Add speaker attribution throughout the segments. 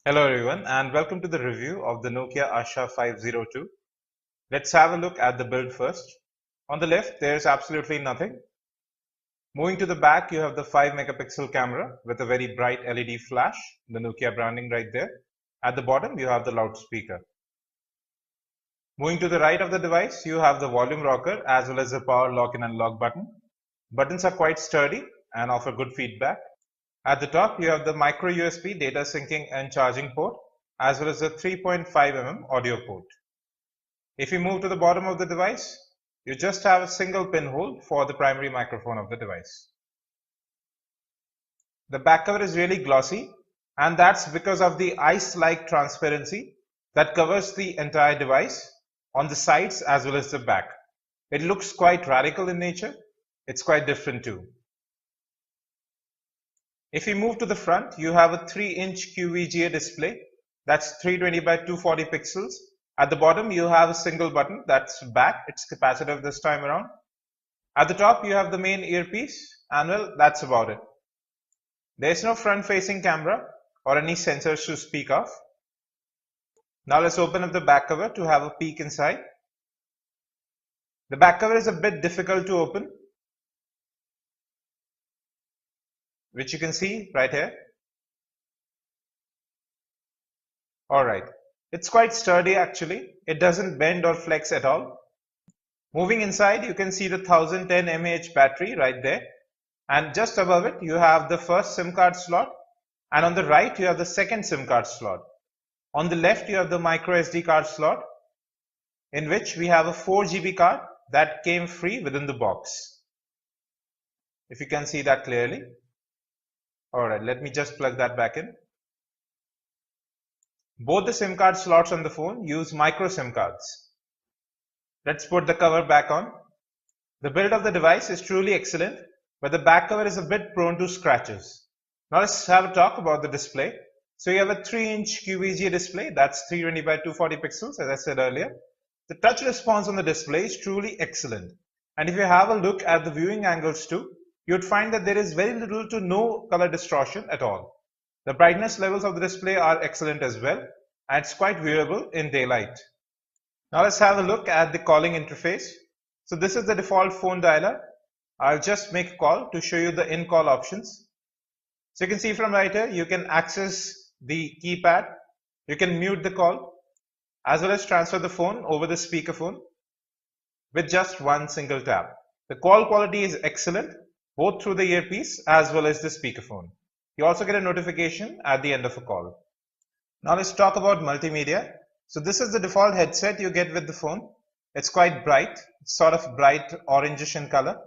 Speaker 1: Hello everyone and welcome to the review of the Nokia Asha 502. Let's have a look at the build first. On the left there's absolutely nothing. Moving to the back you have the 5 megapixel camera with a very bright LED flash, the Nokia branding right there. At the bottom you have the loudspeaker. Moving to the right of the device you have the volume rocker as well as the power lock and unlock button. Buttons are quite sturdy and offer good feedback. At the top you have the micro USB data syncing and charging port as well as the 3.5 mm audio port. If you move to the bottom of the device, you just have a single pinhole for the primary microphone of the device. The back cover is really glossy and that's because of the ice-like transparency that covers the entire device on the sides as well as the back. It looks quite radical in nature. It's quite different too. If you move to the front, you have a 3-inch QVGA display that's 320 by 240 pixels. At the bottom, you have a single button that's back. It's capacitive this time around. At the top, you have the main earpiece, and well, that's about it. There's no front-facing camera or any sensors to speak of. Now let's open up the back cover to have a peek inside. The back cover is a bit difficult to open, which you can see right here. Alright, it's quite sturdy actually. It doesn't bend or flex at all. Moving inside, you can see the 1010 mAh battery right there. And just above it, you have the first SIM card slot. And on the right, you have the second SIM card slot. On the left, you have the micro SD card slot, in which we have a 4 GB card that came free within the box. If you can see that clearly. Alright, let me just plug that back in. Both the SIM card slots on the phone use micro SIM cards. Let's put the cover back on. The build of the device is truly excellent, but the back cover is a bit prone to scratches. Now let's have a talk about the display. So you have a 3-inch QVGA display that's 320 by 240 pixels as I said earlier. The touch response on the display is truly excellent. And if you have a look at the viewing angles too, you'd find that there is very little to no color distortion at all. The brightness levels of the display are excellent as well, and it's quite viewable in daylight. Now let's have a look at the calling interface. So this is the default phone dialer. I'll just make a call to show you the in-call options. So you can see from right here, you can access the keypad, you can mute the call, as well as transfer the phone over the speakerphone with just one single tap. The call quality is excellent, both through the earpiece as well as the speakerphone. You also get a notification at the end of a call. Now let's talk about multimedia. So this is the default headset you get with the phone. It's quite bright, it's sort of bright orangish in color.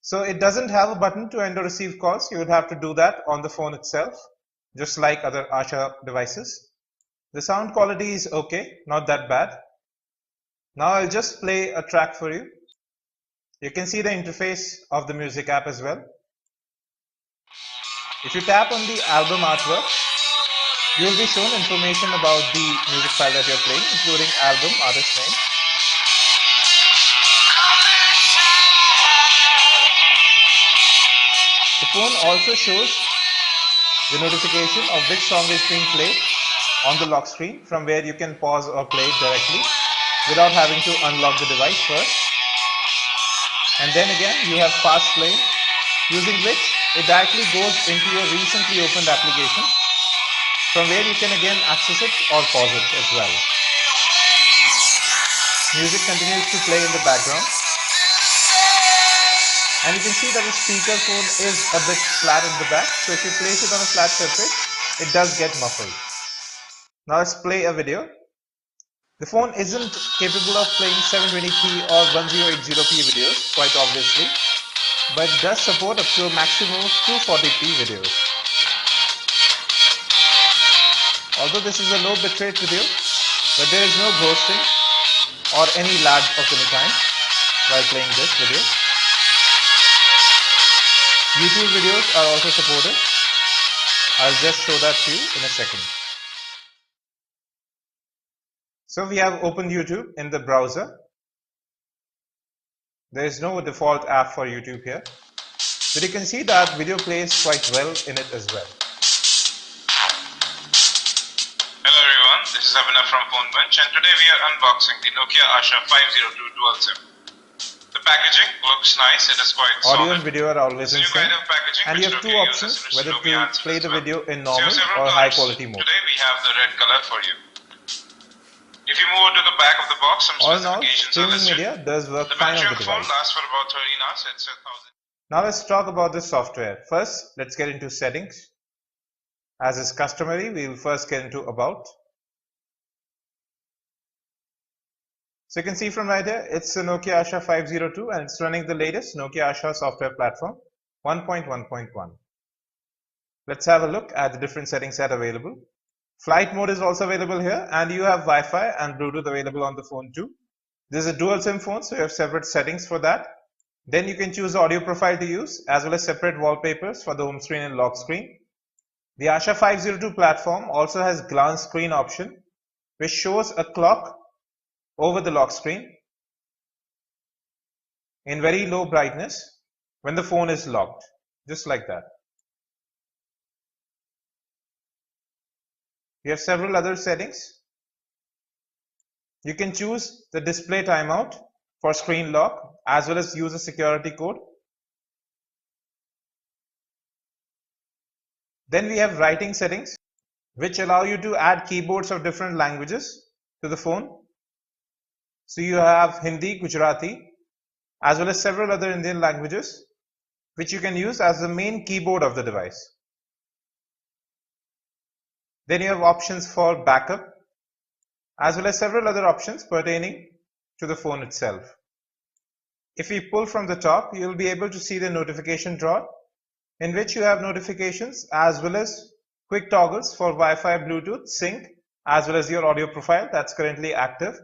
Speaker 1: So it doesn't have a button to end or receive calls. You would have to do that on the phone itself, just like other Asha devices. The sound quality is okay, not that bad. Now I'll just play a track for you. You can see the interface of the music app as well. If you tap on the album artwork, you will be shown information about the music file that you're playing, including album, artist name. The phone also shows the notification of which song is being played on the lock screen, from where you can pause or play it directly without having to unlock the device first. And then again you have fast playing, using which it directly goes into your recently opened application, from where you can again access it or pause it as well. Music continues to play in the background. And you can see that the speakerphone is a bit flat in the back, so if you place it on a flat surface, it does get muffled. Now let's play a video. The phone isn't capable of playing 720p or 1080p videos, quite obviously, but it does support up to a maximum of 240p videos. Although this is a low bitrate video, but there is no ghosting or any lag of any kind while playing this video. YouTube videos are also supported. I'll just show that to you in a second. So we have opened YouTube in the browser. There is no default app for YouTube here, but you can see that video plays quite well in it as well. from Phone Bench, and today we are unboxing the Nokia Asha 502 Dual SIM. The packaging looks nice, it is quite solid. Audio and video are always in sync, and you have two options whether to play the video in normal or high quality mode. Today we have the red color for you. If you move to the back of the box, some specifications are listed. Media does work fine on the device. The battery lasts for about 13 hours. It's 1000. Now let's talk about the software. First, let's get into settings. As is customary, we will first get into About. So you can see from right here, it's a Nokia Asha 502 and it's running the latest Nokia Asha software platform 1.1.1. Let's have a look at the different settings that are available. Flight mode is also available here, and you have Wi-Fi and Bluetooth available on the phone too. This is a dual SIM phone, so you have separate settings for that. Then you can choose audio profile to use, as well as separate wallpapers for the home screen and lock screen. The Asha 502 platform also has glance screen option, which shows a clock over the lock screen in very low brightness when the phone is locked, just like that. You have several other settings. You can choose the display timeout for screen lock, as well as use a security code. Then we have writing settings, which allow you to add keyboards of different languages to the phone. So you have Hindi, Gujarati, as well as several other Indian languages, which you can use as the main keyboard of the device. Then you have options for backup, as well as several other options pertaining to the phone itself. If we pull from the top, you will be able to see the notification drawer, in which you have notifications as well as quick toggles for Wi-Fi, Bluetooth, sync, as well as your audio profile that's currently active.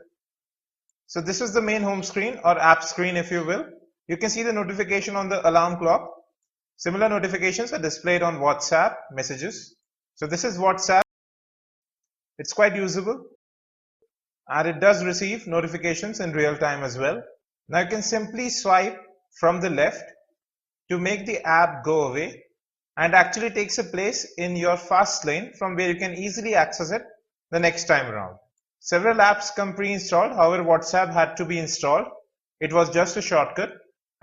Speaker 1: So this is the main home screen or app screen, if you will. You can see the notification on the alarm clock. Similar notifications are displayed on WhatsApp messages. So this is WhatsApp. It's quite usable, and it does receive notifications in real time as well. Now you can simply swipe from the left to make the app go away, and actually takes a place in your fast lane from where you can easily access it the next time around. Several apps come pre-installed, however WhatsApp had to be installed. It was just a shortcut,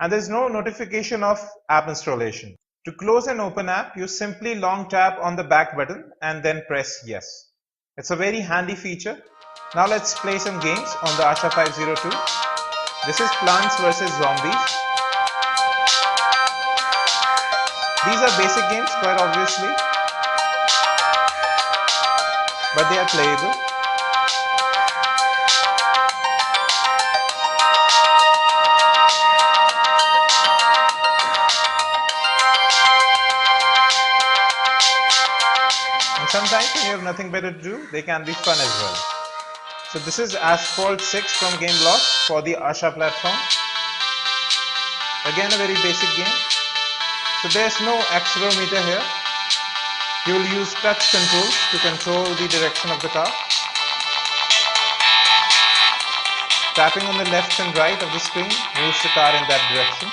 Speaker 1: and there is no notification of app installation. To close and open app, you simply long tap on the back button and then press yes. It's a very handy feature. Now let's play some games on the Asha 502. This is Plants vs Zombies. These are basic games, quite obviously, but they are playable. And sometimes when you have nothing better to do, they can be fun as well. So this is Asphalt 6 from GameLoft for the Asha platform. Again, a very basic game. So there's no accelerometer here. You will use touch controls to control the direction of the car. Tapping on the left and right of the screen moves the car in that direction.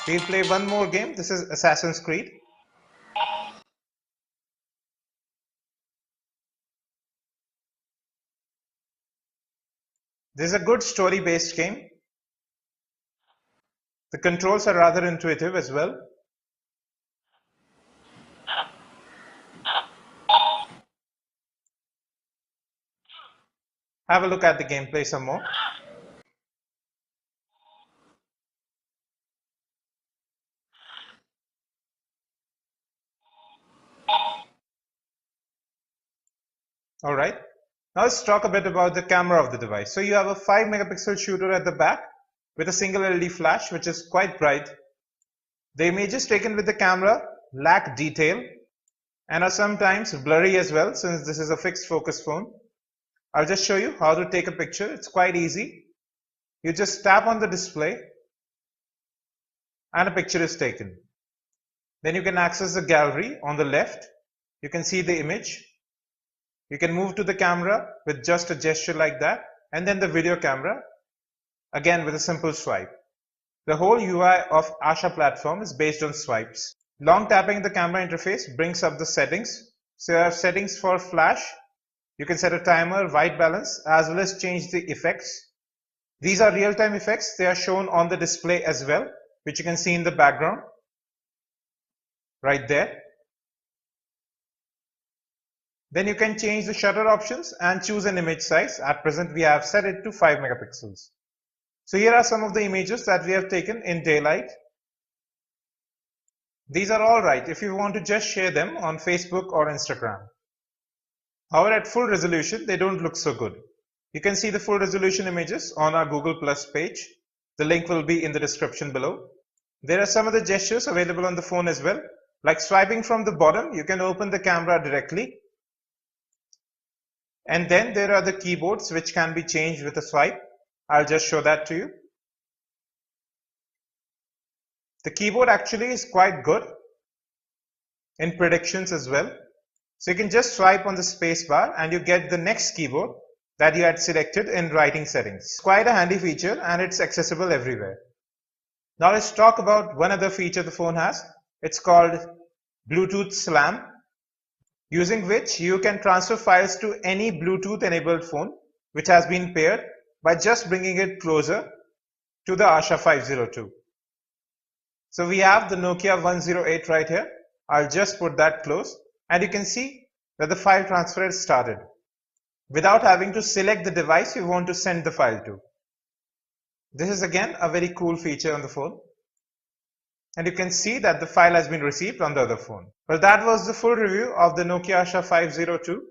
Speaker 1: We'll play one more game. This is Assassin's Creed. This is a good story-based game. The controls are rather intuitive as well. Have a look at the gameplay some more. Alright, now let's talk a bit about the camera of the device. So you have a 5 megapixel shooter at the back with a single LED flash, which is quite bright. The images taken with the camera lack detail and are sometimes blurry as well, since this is a fixed focus phone. I'll just show you how to take a picture. It's quite easy. You just tap on the display and a picture is taken. Then you can access the gallery on the left. You can see the image. You can move to the camera with just a gesture like that, and then the video camera, again with a simple swipe. The whole UI of Asha platform is based on swipes. Long tapping the camera interface brings up the settings. So you have settings for flash. You can set a timer, white balance, as well as change the effects. These are real-time effects. They are shown on the display as well, which you can see in the background right there. Then you can change the shutter options and choose an image size. At present, we have set it to 5 megapixels. So here are some of the images that we have taken in daylight. These are all right if you want to just share them on Facebook or Instagram. However, at full resolution, they don't look so good. You can see the full resolution images on our Google Plus page. The link will be in the description below. There are some other gestures available on the phone as well. Like swiping from the bottom, you can open the camera directly. And then there are the keyboards which can be changed with a swipe. I'll just show that to you. The keyboard actually is quite good in predictions as well. So you can just swipe on the space bar and you get the next keyboard that you had selected in writing settings. It's quite a handy feature and it's accessible everywhere. Now let's talk about one other feature the phone has. It's called Bluetooth Slam, using which you can transfer files to any Bluetooth enabled phone which has been paired by just bringing it closer to the Asha 502. So we have the Nokia 108 right here. I'll just put that close and you can see that the file transfer has started without having to select the device you want to send the file to. This is again a very cool feature on the phone. And you can see that the file has been received on the other phone. Well, that was the full review of the Nokia Asha 502.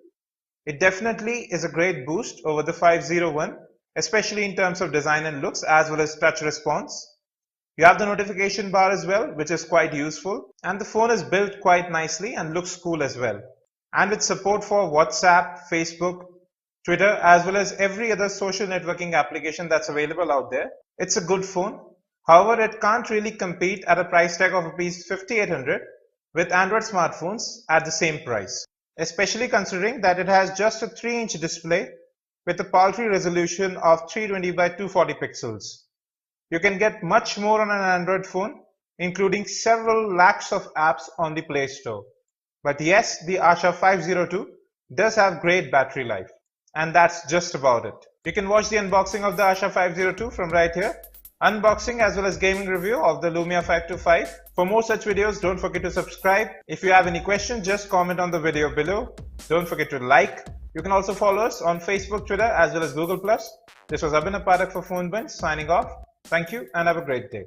Speaker 1: It definitely is a great boost over the 501, especially in terms of design and looks as well as touch response. You have the notification bar as well, which is quite useful, and the phone is built quite nicely and looks cool as well. And with support for WhatsApp, Facebook, Twitter, as well as every other social networking application that's available out there, it's a good phone. However, it can't really compete at a price tag of Rs 5,800 with Android smartphones at the same price, especially considering that it has just a 3-inch display with a paltry resolution of 320 by 240 pixels. You can get much more on an Android phone, including several lakhs of apps on the Play Store. But yes, the Asha 502 does have great battery life. And that's just about it. You can watch the unboxing of the Asha 502 from right here. Unboxing as well as gaming review of the Lumia 525. For more such videos, don't forget to subscribe. If you have any questions, just comment on the video below. Don't forget to like. You can also follow us on Facebook, Twitter, as well as Google+. This was Abhinav Pathak for PhoneBench signing off. Thank you and have a great day.